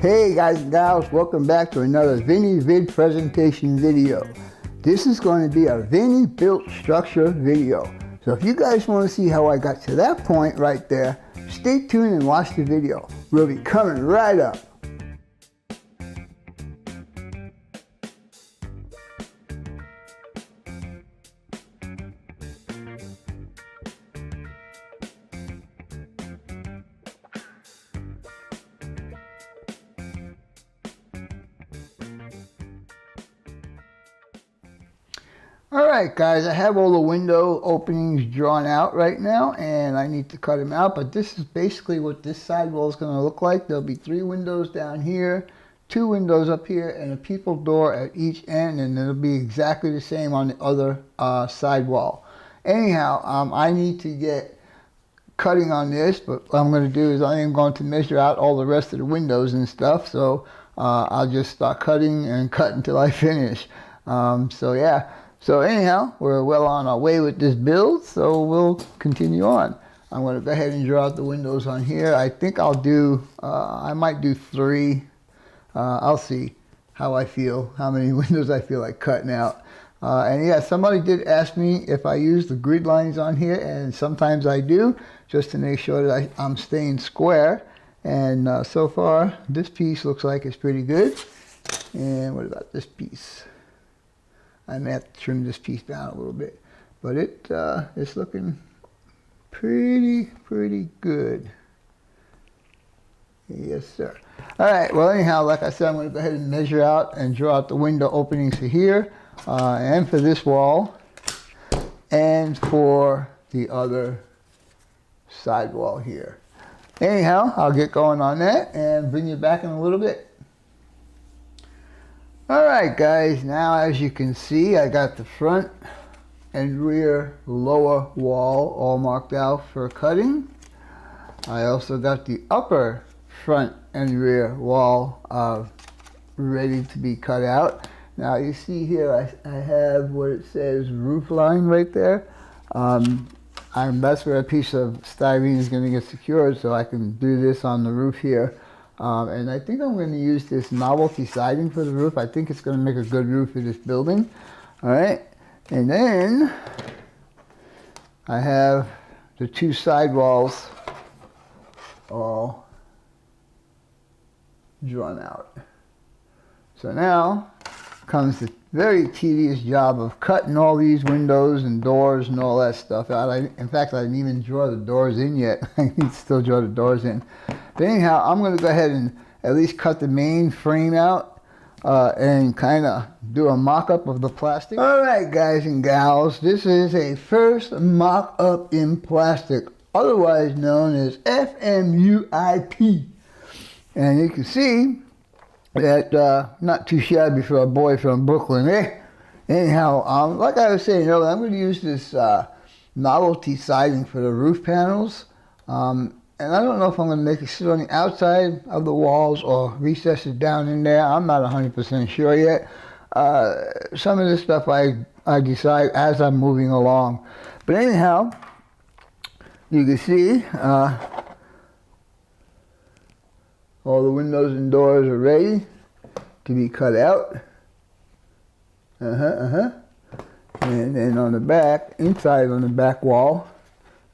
Hey guys and gals, welcome back to another Vinny Vid presentation video. This is going to be a Vinny built structure video. So if you guys want to see how I got to that point right there, stay tuned and watch the video. We'll be coming right up. Alright guys, I have all the window openings drawn out right now and I need to cut them out, but this is basically what this sidewall is going to look like. There'll be 3 windows down here, 2 windows up here, and a people door at each end, and it'll be exactly the same on the other sidewall. Anyhow, I need to get cutting on this, but what I'm going to do is I am going to measure out all the rest of the windows and stuff, so I'll just start cutting and cut until I finish. So yeah. So anyhow, we're well on our way with this build, so we'll continue on. I'm going to go ahead and draw out the windows on here. I think I'll do, I might do 3. I'll see how I feel, how many windows I feel like cutting out. And yeah, somebody did ask me if I use the grid lines on here, and sometimes I do, just to make sure that I'm staying square. And so far, this piece looks like it's pretty good. And what about this piece? I may have to trim this piece down a little bit, but it's looking pretty good. Yes, sir. All right. Well, anyhow, like I said, I'm going to go ahead and measure out and draw out the window openings for here, and for this wall, and for the other side wall here. Anyhow, I'll get going on that and bring you back in a little bit. Alright guys, now as you can see, I got the front and rear lower wall all marked out for cutting. I also got the upper front and rear wall ready to be cut out. Now you see here I have what it says roof line right there. That's where a piece of styrene is going to get secured, so I can do this on the roof here. And I think I'm going to use this novelty siding for the roof. I think it's going to make a good roof for this building. All right. And then I have the 2 side walls all drawn out. So now comes the very tedious job of cutting all these windows and doors and all that stuff out. In fact, I didn't even draw the doors in yet. I need to still draw the doors in. But anyhow, I'm going to go ahead and at least cut the main frame out and kind of do a mock-up of the plastic. Alright guys and gals, this is a first mock-up in plastic, otherwise known as FMUIP. And you can see that not too shabby for a boy from Brooklyn, eh? Anyhow, like I was saying earlier, I'm going to use this novelty siding for the roof panels. And I don't know if I'm going to make it sit on the outside of the walls or recess it down in there. I'm not 100% sure yet. Some of this stuff I decide as I'm moving along. But anyhow, you can see all the windows and doors are ready to be cut out. And then on the back, inside on the back wall,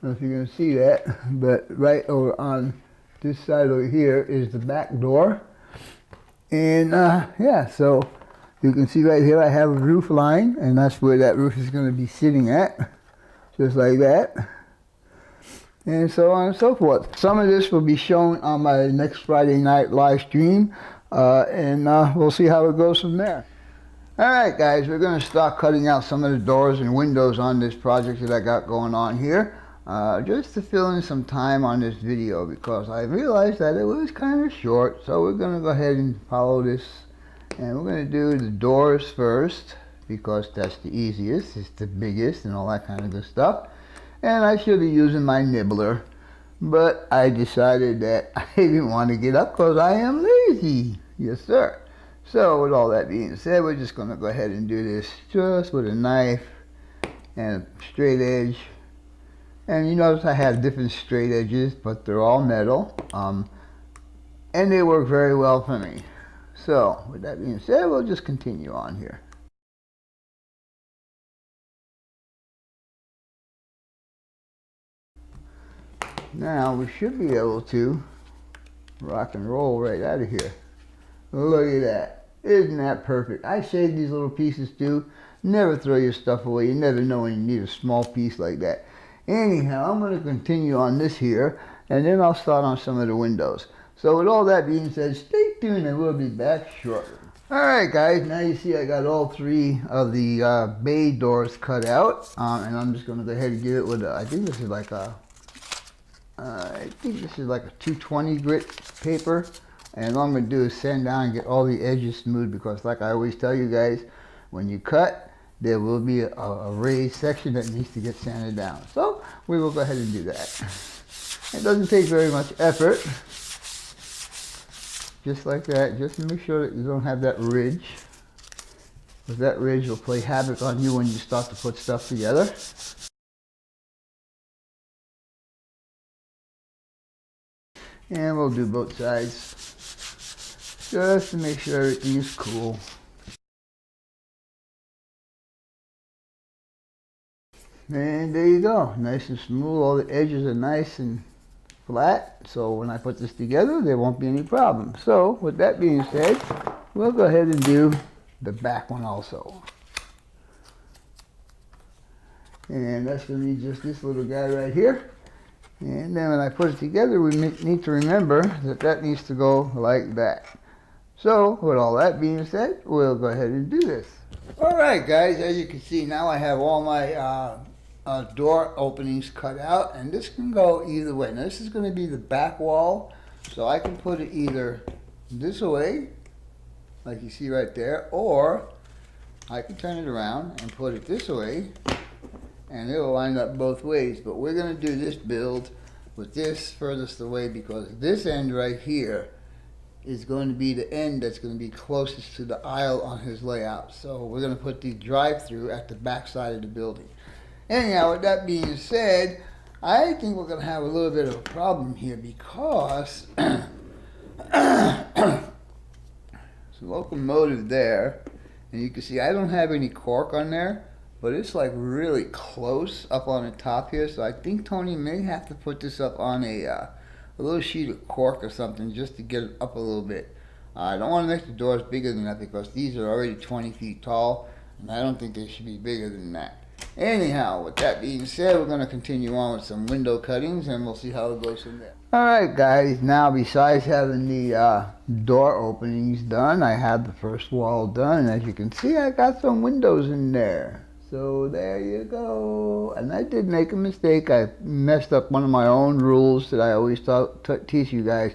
I don't know if you're going to see that, but right over on this side over here is the back door. And yeah, so you can see right here I have a roof line, and that's where that roof is going to be sitting at, just like that. And so on and so forth. Some of this will be shown on my next Friday night live stream, and we'll see how it goes from there. Alright guys, we're going to start cutting out some of the doors and windows on this project that I got going on here. Just to fill in some time on this video, because I realized that it was kind of short. So we're going to go ahead and follow this, and we're going to do the doors first, because that's the easiest, it's the biggest and all that kind of good stuff. And I should be using my nibbler, but I decided that I didn't want to get up because I am lazy. Yes sir. So with all that being said, we're just going to go ahead and do this just with a knife and a straight edge. And you notice I have different straight edges, but they're all metal. and they work very well for me. So with that being said, we'll just continue on here. Now we should be able to rock and roll right out of here. Look at that. Isn't that perfect? I save these little pieces too. Never throw your stuff away. You never know when you need a small piece like that. Anyhow, I'm going to continue on this here, and then I'll start on some of the windows. So with all that being said, stay tuned and we'll be back shortly. Alright guys, now you see I got all three of the bay doors cut out, and I'm just going to go ahead and give it with I think this is like a 220 grit paper, and all I'm going to do is sand down and get all the edges smooth, because like I always tell you guys, when you cut, there will be a raised section that needs to get sanded down. So we will go ahead and do that. It doesn't take very much effort. Just like that, just to make sure that you don't have that ridge, because that ridge will play havoc on you when you start to put stuff together. And we'll do both sides, just to make sure everything is cool. And there you go, nice and smooth. All the edges are nice and flat, so when I put this together there won't be any problem. So with that being said, we'll go ahead and do the back one also. And that's going to be just this little guy right here. And then when I put it together, we need to remember that that needs to go like that. So with all that being said, we'll go ahead and do this. Alright guys, as you can see, now I have all my door openings cut out, and this can go either way. Now this is going to be the back wall, so I can put it either this way, like you see right there, or I can turn it around and put it this way, and it will line up both ways. But we're going to do this build with this furthest away, because this end right here is going to be the end that's going to be closest to the aisle on his layout. So we're going to put the drive-through at the back side of the building. Anyhow, with that being said, I think we're going to have a little bit of a problem here, because there's a locomotive there, and you can see I don't have any cork on there, but it's like really close up on the top here, so I think Tony may have to put this up on a little sheet of cork or something just to get it up a little bit. I don't want to make the doors bigger than that, because these are already 20 feet tall, and I don't think they should be bigger than that. Anyhow, with that being said, we're going to continue on with some window cuttings, and we'll see how it goes from there. Alright guys, now besides having the door openings done, I have the first wall done, and as you can see, I got some windows in there. So there you go. And I did make a mistake. I messed up one of my own rules that I always teach you guys.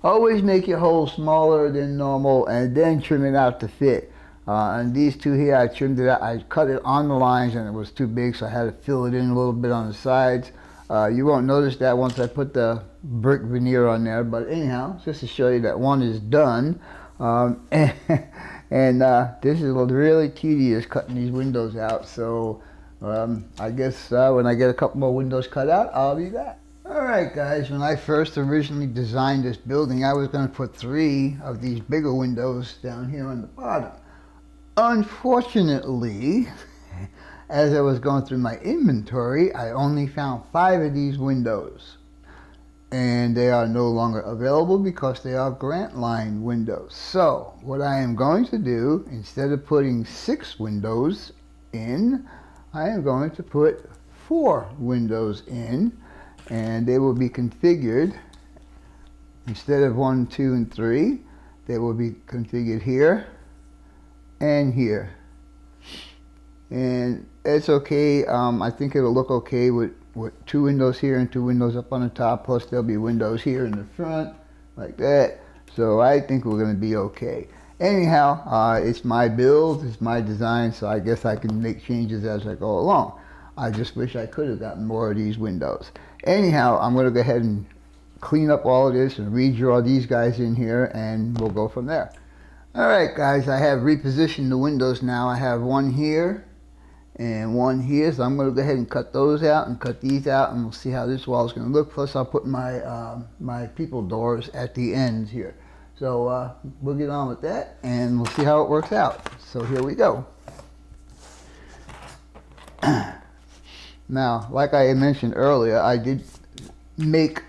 Always make your hole smaller than normal and then trim it out to fit. And these two here, I trimmed it out. I cut it on the lines and it was too big, so I had to fill it in a little bit on the sides. You won't notice that once I put the brick veneer on there, but anyhow, just to show you that one is done. And this is really tedious cutting these windows out, so I guess when I get a couple more windows cut out, I'll be back. Alright guys, when I first originally designed this building, I was going to put 3 of these bigger windows down here on the bottom. Unfortunately, as I was going through my inventory, I only found 5 of these windows. And they are no longer available because they are grant line windows. So what I am going to do, instead of putting 6 windows in, I am going to put 4 windows in, and they will be configured. Instead of 1, 2, and 3, they will be configured here and here. And it's okay. I think it'll look okay with 2 windows here and 2 windows up on the top, plus there'll be windows here in the front like that. So I think we're going to be okay. Anyhow, it's my build, it's my design, so I guess I can make changes as I go along. I just wish I could have gotten more of these windows. Anyhow, I'm going to go ahead and clean up all of this and redraw these guys in here, and we'll go from there. Alright guys, I have repositioned the windows now. I have one here and one here. So I'm going to go ahead and cut those out and cut these out, and we'll see how this wall is going to look. Plus I'll put my my people doors at the ends here. So we'll get on with that and we'll see how it works out. So here we go. Now, like I had mentioned earlier, I did make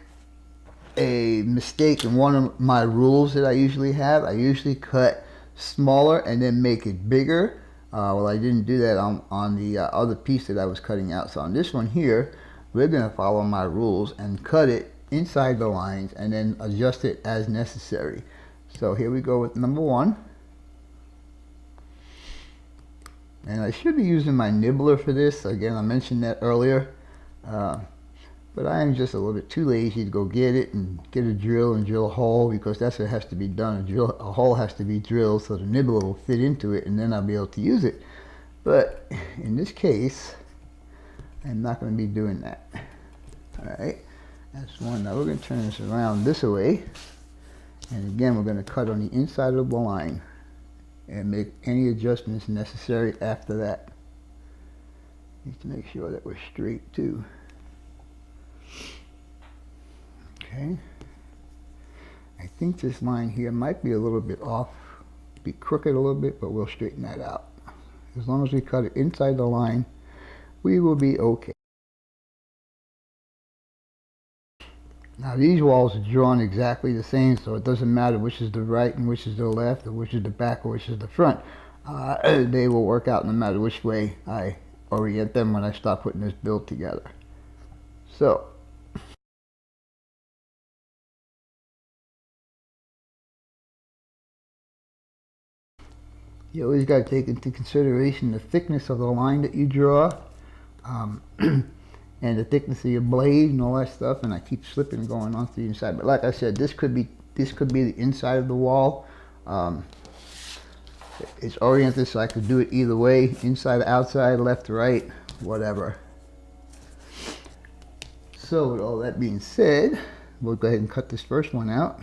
a mistake in one of my rules that I usually have. I usually cut smaller and then make it bigger. Well, I didn't do that on the other piece that I was cutting out. So on this one here, we're going to follow my rules and cut it inside the lines and then adjust it as necessary. So here we go with number one. And I should be using my nibbler for this. Again, I mentioned that earlier. But I am just a little bit too lazy to go get it and get a drill and drill a hole, because that's what has to be done. A hole has to be drilled so the nibbler will fit into it, and then I'll be able to use it. But in this case, I'm not going to be doing that. Alright, that's one. Now we're going to turn this around this way. And again, we're going to cut on the inside of the line and make any adjustments necessary after that. Need to make sure that we're straight too. Okay. I think this line here might be a little bit off, be crooked a little bit, but we'll straighten that out. As long as we cut it inside the line, we will be okay. Now these walls are drawn exactly the same, so it doesn't matter which is the right and which is the left, or which is the back or which is the front. They will work out no matter which way I orient them when I start putting this build together. So you always got to take into consideration the thickness of the line that you draw. And the thickness of your blade and all that stuff, and I keep slipping going onto the inside. But like I said, this could be the inside of the wall. It's oriented so I could do it either way, inside, outside, left, right, whatever. So with all that being said, we'll go ahead and cut this first one out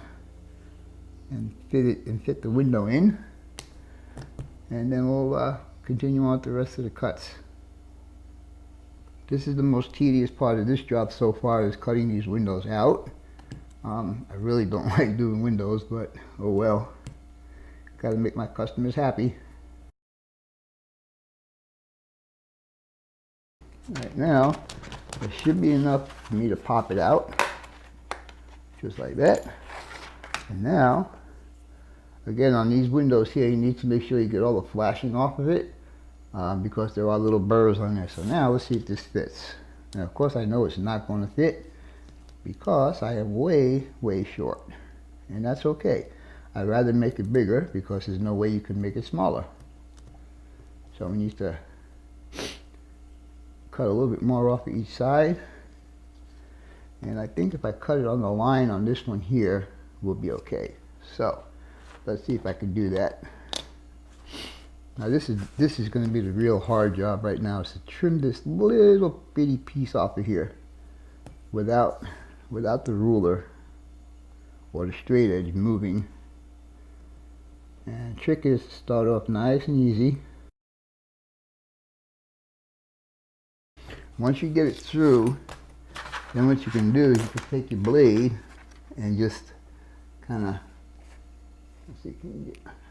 and fit the window in, and then we'll continue on with the rest of the cuts. This is the most tedious part of this job so far, is cutting these windows out. I really don't like doing windows, but oh well. Got to make my customers happy. Right now, there should be enough for me to pop it out, just like that. And now, again, on these windows here, you need to make sure you get all the flashing off of it. Because there are little burrs on there. So now let's see if this fits. Now of course I know it's not going to fit because I am way short, and that's okay. I'd rather make it bigger because there's no way you can make it smaller. So we need to cut a little bit more off of each side, and I think if I cut it on the line on this one here, we'll be okay. So let's see if I can do that. Now this is going to be the real hard job right now, is to trim this little bitty piece off of here without the ruler or the straight edge moving. And the trick is to start off nice and easy. Once you get it through, then what you can do is you can take your blade and just kind of, let's see,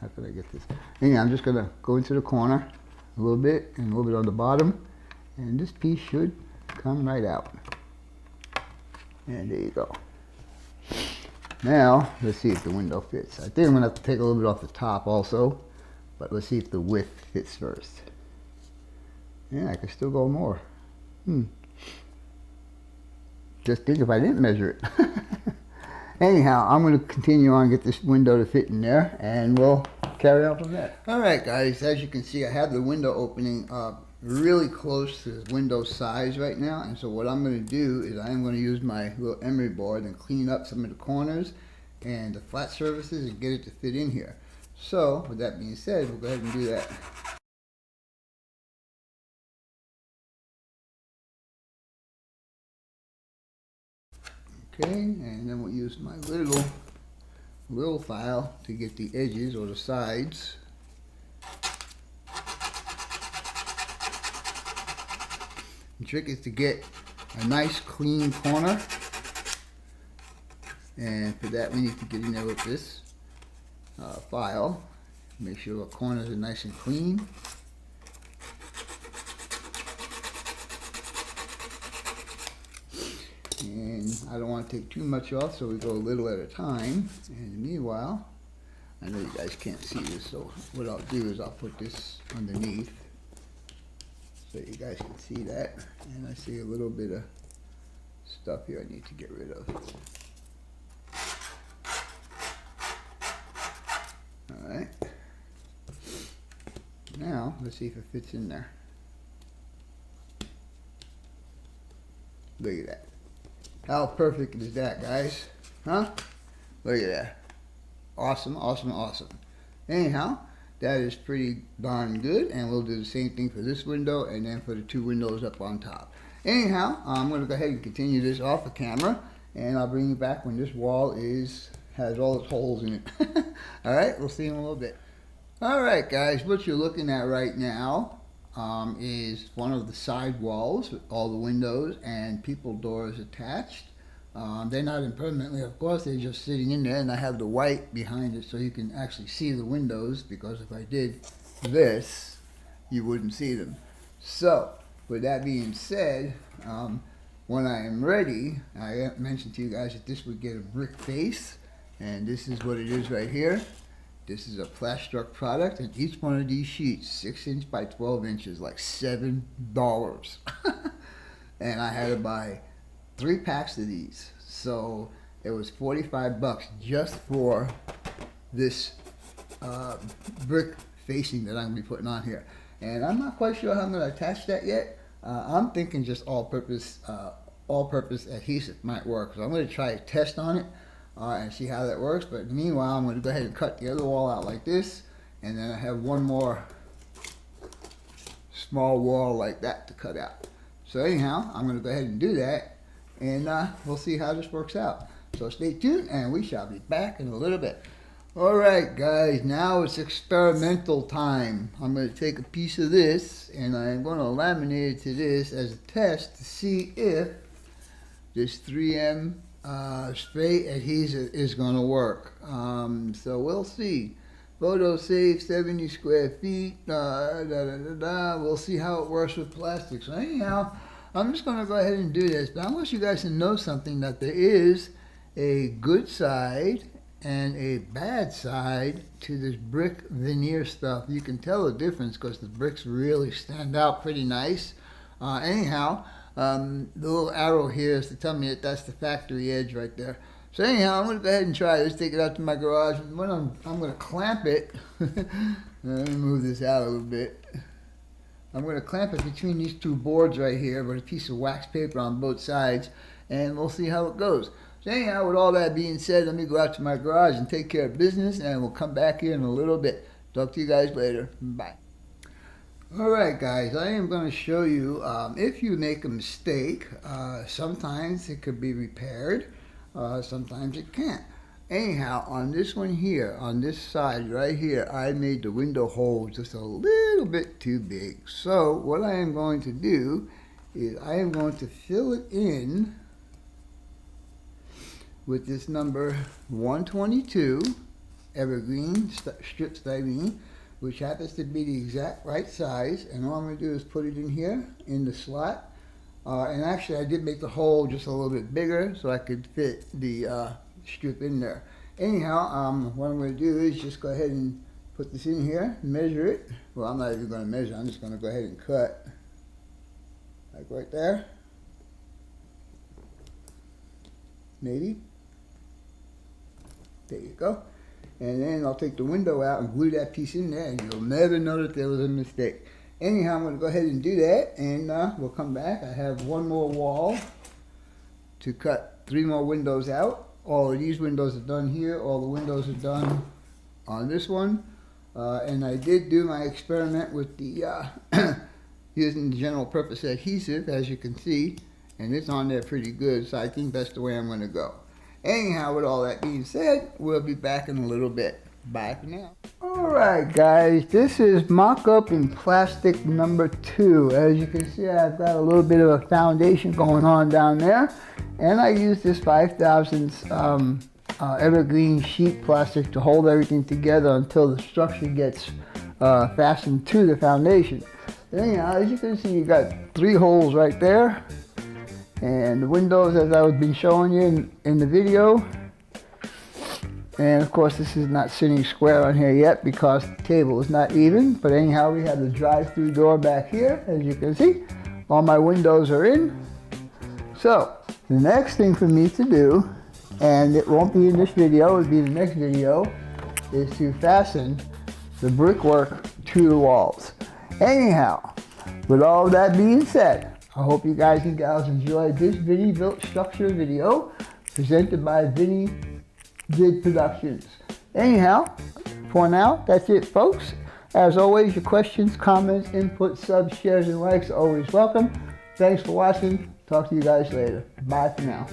how can I get this? Anyway, I'm just going to go into the corner a little bit and a little bit on the bottom, and this piece should come right out. And there you go. Now, let's see if the window fits. I think I'm going to have to take a little bit off the top also, but let's see if the width fits first. Yeah, I could still go more. Just think if I didn't measure it. Anyhow, I'm going to continue on and get this window to fit in there, and we'll carry on from there. Alright guys, as you can see, I have the window opening really close to the window size right now, and so what I'm going to do is I'm going to use my little emery board and clean up some of the corners and the flat surfaces and get it to fit in here. So with that being said, we'll go ahead and do that. Okay, and then we'll use my little file to get the edges or the sides. The trick is to get a nice clean corner, and for that we need to get in there with this file. Make sure the corners are nice and clean. And I don't want to take too much off, so we go a little at a time. And meanwhile, I know you guys can't see this, so what I'll do is I'll put this underneath so you guys can see that. And I see a little bit of stuff here I need to get rid of. Alright. Now, let's see if it fits in there. Look at that. How perfect is that, guys? Huh? Look at that. Awesome, awesome, awesome. Anyhow, that is pretty darn good, and we'll do the same thing for this window and then for the two windows up on top. Anyhow, I'm going to go ahead and continue this off the camera, and I'll bring you back when this wall has all its holes in it. Alright, we'll see you in a little bit. Alright guys, what you're looking at right now is one of the side walls with all the windows and people doors attached. They're not in permanently, of course, they're just sitting in there, and I have the white behind it so you can actually see the windows, because if I did this, you wouldn't see them. So, with that being said, when I am ready, I mentioned to you guys that this would get a brick face, and this is what it is right here. This is a Plastruct product, and each one of these sheets, 6 inch by 12 inches, like $7. And I had to buy 3 packs of these. So it was 45 bucks just for this brick facing that I'm going to be putting on here. And I'm not quite sure how I'm going to attach that yet. I'm thinking just all-purpose adhesive might work. So I'm going to try a test on it. And see how that works, but meanwhile I'm going to go ahead and cut the other wall out like this, and then I have one more small wall like that to cut out. So anyhow, I'm going to go ahead and do that, and we'll see how this works out. So stay tuned, and we shall be back in a little bit. Alright guys, now it's experimental time. I'm going to take a piece of this, and I'm going to laminate it to this as a test to see if this 3M spray adhesive is going to work. So we'll see. Photo safe, 70 square feet. We'll see how it works with plastic. So anyhow, I'm just going to go ahead and do this. But I want you guys to know something, that there is a good side and a bad side to this brick veneer stuff. You can tell the difference because the bricks really stand out pretty nice. Anyhow, the little arrow here is to tell me that that's the factory edge right there. So anyhow, I'm going to go ahead and try this, take it out to my garage, and when I'm going to clamp it, let me move this out a little bit. I'm going to clamp it between these two boards right here with a piece of wax paper on both sides, and we'll see how it goes. So anyhow, with all that being said, let me go out to my garage and take care of business, and we'll come back here in a little bit. Talk to you guys later. Bye. Alright guys, I am going to show you if you make a mistake, sometimes it could be repaired, sometimes it can't. Anyhow, on this one here, on this side right here, I made the window hole just a little bit too big. So what I am going to do is I am going to fill it in with this number 122 evergreen strip styrene, which happens to be the exact right size, and all I'm going to do is put it in here in the slot. And actually I did make the hole just a little bit bigger so I could fit the strip in there. Anyhow, what I'm going to do is just go ahead and put this in here, measure it. Well, I'm not even going to measure, I'm just going to go ahead and cut, like right there, maybe. There you go. And then I'll take the window out and glue that piece in there, and you'll never know that there was a mistake. Anyhow, I'm going to go ahead and do that, and we'll come back. I have one more wall to cut 3 more windows out. All of these windows are done here. All the windows are done on this one. And I did do my experiment with the using the general purpose adhesive, as you can see, and it's on there pretty good, so I think that's the way I'm going to go. Anyhow, with all that being said, we'll be back in a little bit. Bye for now. Alright guys, this is mock-up in plastic number 2. As you can see, I've got a little bit of a foundation going on down there, and I use this 5000 evergreen sheet plastic to hold everything together until the structure gets fastened to the foundation. Anyhow, as you can see, you got 3 holes right there, and the windows, as I've been showing you in the video. And of course, this is not sitting square on here yet because the table is not even. But anyhow, we have the drive-through door back here, as you can see. All my windows are in. So the next thing for me to do, and it won't be in this video, it'll be the next video, is to fasten the brickwork to the walls. Anyhow, with all that being said, I hope you guys and gals enjoyed this Vinny Built Structure video presented by VinnyBuiltStructures. Anyhow, for now, that's it, folks. As always, your questions, comments, input, subs, shares, and likes are always welcome. Thanks for watching. Talk to you guys later. Bye for now.